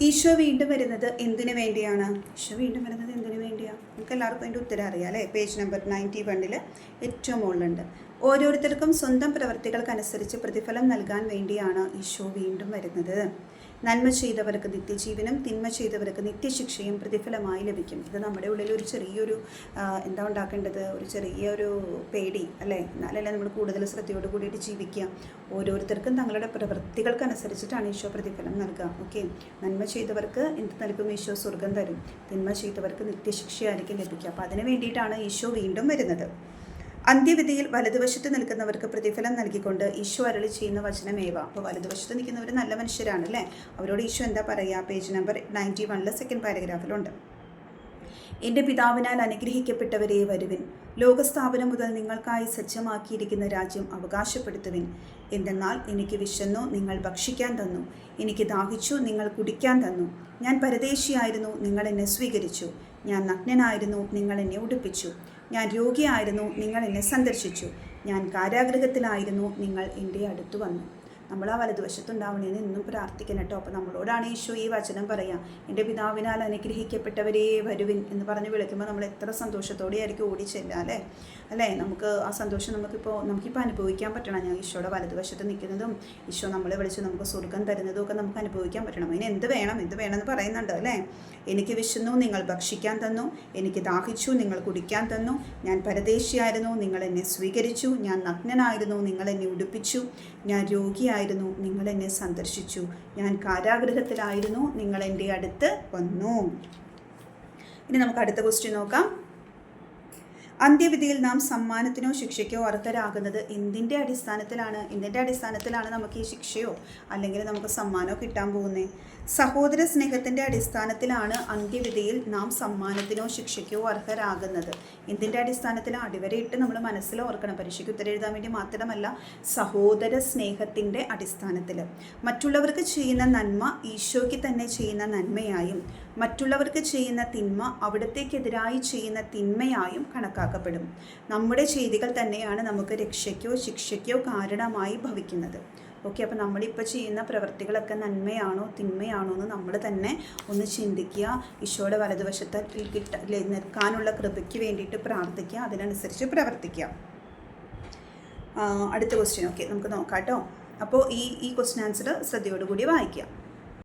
ഈശോ വീണ്ടും വരുന്നത് എന്തിനു വേണ്ടിയാണ്? ഈശോ വീണ്ടും വരുന്നത് എന്തിനു വേണ്ടിയാണ്? നമുക്ക് എല്ലാവർക്കും അതിൻ്റെ ഉത്തരം അറിയാം അല്ലേ? പേജ് നമ്പർ 91 ഏറ്റവും മുകളിലുണ്ട്. ഓരോരുത്തർക്കും സ്വന്തം പ്രവൃത്തികൾക്കനുസരിച്ച് പ്രതിഫലം നൽകാൻ വേണ്ടിയാണ് ഈശോ വീണ്ടും വരുന്നത്. നന്മ ചെയ്തവർക്ക് നിത്യജീവനും തിന്മ ചെയ്തവർക്ക് നിത്യശിക്ഷയും പ്രതിഫലമായി ലഭിക്കും. ഇത് നമ്മുടെ ഉള്ളിൽ ഒരു ചെറിയൊരു എന്താ ഉണ്ടാക്കേണ്ടത്? ഒരു ചെറിയൊരു പേടി അല്ലേ? എന്നാലല്ലേ നമ്മൾ കൂടുതൽ ശ്രദ്ധയോട് കൂടിയിട്ട് ജീവിക്കുക. ഓരോരുത്തർക്കും തങ്ങളുടെ പ്രവൃത്തികൾക്കനുസരിച്ചിട്ടാണ് ഈശോ പ്രതിഫലം നൽകുക. ഓക്കെ, നന്മ ചെയ്തവർക്ക് എന്ത് നൽകും? ഈശോ സ്വർഗം തരും. തിന്മ ചെയ്തവർക്ക് നിത്യശിക്ഷയായിരിക്കും ലഭിക്കുക. അപ്പോൾ അതിന് വേണ്ടിയിട്ടാണ് ഈശോ വീണ്ടും വരുന്നത്. അന്ത്യവിധിയിൽ വലതുവശത്ത് നിൽക്കുന്നവർക്ക് പ്രതിഫലം നൽകിക്കൊണ്ട് ഈശോ അരുളി ചെയ്യുന്ന വചനമേവ. അപ്പോൾ വലതുവശത്ത് നിൽക്കുന്നവർ നല്ല മനുഷ്യരാണ് അല്ലേ? അവരോട് ഈശോ എന്താ പറയുക? പേജ് നമ്പർ 91 സെക്കൻഡ് പാരഗ്രാഫിലുണ്ട്. എൻ്റെ പിതാവിനാൽ അനുഗ്രഹിക്കപ്പെട്ടവരെ വരുവിൻ, ലോകസ്ഥാപനം മുതൽ നിങ്ങൾക്കായി സജ്ജമാക്കിയിരിക്കുന്ന രാജ്യം അവകാശപ്പെടുത്തുവിൻ. എന്തെന്നാൽ എനിക്ക് വിശന്നു, നിങ്ങൾ ഭക്ഷിക്കാൻ തന്നു. എനിക്ക് ദാഹിച്ചു, നിങ്ങൾ കുടിക്കാൻ തന്നു. ഞാൻ പരദേശിയായിരുന്നു, നിങ്ങൾ എന്നെ സ്വീകരിച്ചു. ഞാൻ നഗ്നനായിരുന്നു, നിങ്ങൾ എന്നെ ഉടുപ്പിച്ചു. ഞാൻ രോഗിയായിരുന്നു, നിങ്ങൾ എന്നെ സന്ദർശിച്ചു. ഞാൻ കാരാഗൃഹത്തിലായിരുന്നു, നിങ്ങൾ എൻ്റെ അടുത്ത് വന്നു. നമ്മൾ ആ വലതുവശത്തുണ്ടാവണേന്ന് എന്നും പ്രാർത്ഥിക്കണം കേട്ടോ. അപ്പോൾ നമ്മളോടാണ് ഈശോ ഈ വചനം പറയാം. എൻ്റെ പിതാവിനാൽ അനുഗ്രഹിക്കപ്പെട്ടവരേ വരുവിൻ എന്ന് പറഞ്ഞ് വിളിക്കുമ്പോൾ നമ്മൾ എത്ര സന്തോഷത്തോടെ ആയിരിക്കും ഓടിച്ചെല്ലാം അല്ലേ? നമുക്ക് ആ സന്തോഷം നമുക്കിപ്പോൾ അനുഭവിക്കാൻ പറ്റണം. ഞാൻ ഈശോയുടെ വലതുവശത്ത് നിൽക്കുന്നതും ഈശോ നമ്മളെ വിളിച്ച് നമുക്ക് സ്വർഗം തരുന്നതും ഒക്കെ നമുക്ക് അനുഭവിക്കാൻ പറ്റണം. അതിന് എന്ത് വേണമെന്ന് പറയുന്നുണ്ട് അല്ലേ? എനിക്ക് വിശന്നു, നിങ്ങൾ ഭക്ഷിക്കാൻ തന്നു. എനിക്ക് ദാഹിച്ചു, നിങ്ങൾ കുടിക്കാൻ തന്നു. ഞാൻ പരദേശിയായിരുന്നു, നിങ്ങൾ എന്നെ സ്വീകരിച്ചു. ഞാൻ നഗ്നനായിരുന്നു, നിങ്ങൾ എന്നെ ഉടുപ്പിച്ചു. ഞാൻ രോഗിയായിരുന്നു, നിങ്ങൾ എന്നെ സന്ദർശിച്ചു. ഞാൻ കാരാഗൃഹത്തിലായിരുന്നു, നിങ്ങൾ എൻ്റെ അടുത്ത് വന്നു. ഇനി നമുക്ക് അടുത്ത ക്വസ്റ്റ്യൻ നോക്കാം. അന്ത്യവിധിയിൽ നാം സമ്മാനത്തിനോ ശിക്ഷയ്ക്കോ അർഹരാകുന്നത് എന്തിൻ്റെ അടിസ്ഥാനത്തിലാണ് നമുക്ക് ഈ ശിക്ഷയോ അല്ലെങ്കിൽ നമുക്ക് സമ്മാനമോ കിട്ടാൻ പോകുന്നത്? സഹോദര സ്നേഹത്തിൻ്റെ അടിസ്ഥാനത്തിലാണ് അന്ത്യവിധിയിൽ നാം സമ്മാനത്തിനോ ശിക്ഷയ്ക്കോ അർഹരാകുന്നത്. എന്തിൻ്റെ അടിസ്ഥാനത്തിലാണ്? അടിവരയിട്ട് നമ്മൾ മനസ്സിൽ ഓർക്കണം. പരീക്ഷയ്ക്ക് ഉത്തരം എഴുതാൻ വേണ്ടി മാത്രമല്ല, സഹോദര സ്നേഹത്തിൻ്റെ അടിസ്ഥാനത്തിൽ. മറ്റുള്ളവർക്ക് ചെയ്യുന്ന നന്മ ഈശോയ്ക്ക് തന്നെ ചെയ്യുന്ന നന്മയായും മറ്റുള്ളവർക്ക് ചെയ്യുന്ന തിന്മ അവിടത്തേക്കെതിരായി ചെയ്യുന്ന തിന്മയായും കണക്കാക്കപ്പെടും. നമ്മുടെ ചെയ്തികൾ തന്നെയാണ് നമുക്ക് രക്ഷയ്ക്കോ ശിക്ഷയ്ക്കോ കാരണമായി ഭവിക്കുന്നത്. ഓക്കെ, അപ്പോൾ നമ്മളിപ്പോൾ ചെയ്യുന്ന പ്രവൃത്തികളൊക്കെ നന്മയാണോ തിന്മയാണോ എന്ന് നമ്മൾ തന്നെ ഒന്ന് ചിന്തിക്കുക. ഈശോയുടെ വലതുവശത്ത് നിൽക്കാനുള്ള കൃപയ്ക്ക് വേണ്ടിയിട്ട് പ്രാർത്ഥിക്കുക, അതിനനുസരിച്ച് പ്രവർത്തിക്കുക. അടുത്ത ക്വസ്റ്റ്യൻ ഓക്കെ നമുക്ക് നോക്കാം കേട്ടോ. അപ്പോൾ ഈ ക്വസ്റ്റ്യൻ ആൻസർ ശ്രദ്ധയോടുകൂടി വായിക്കുക.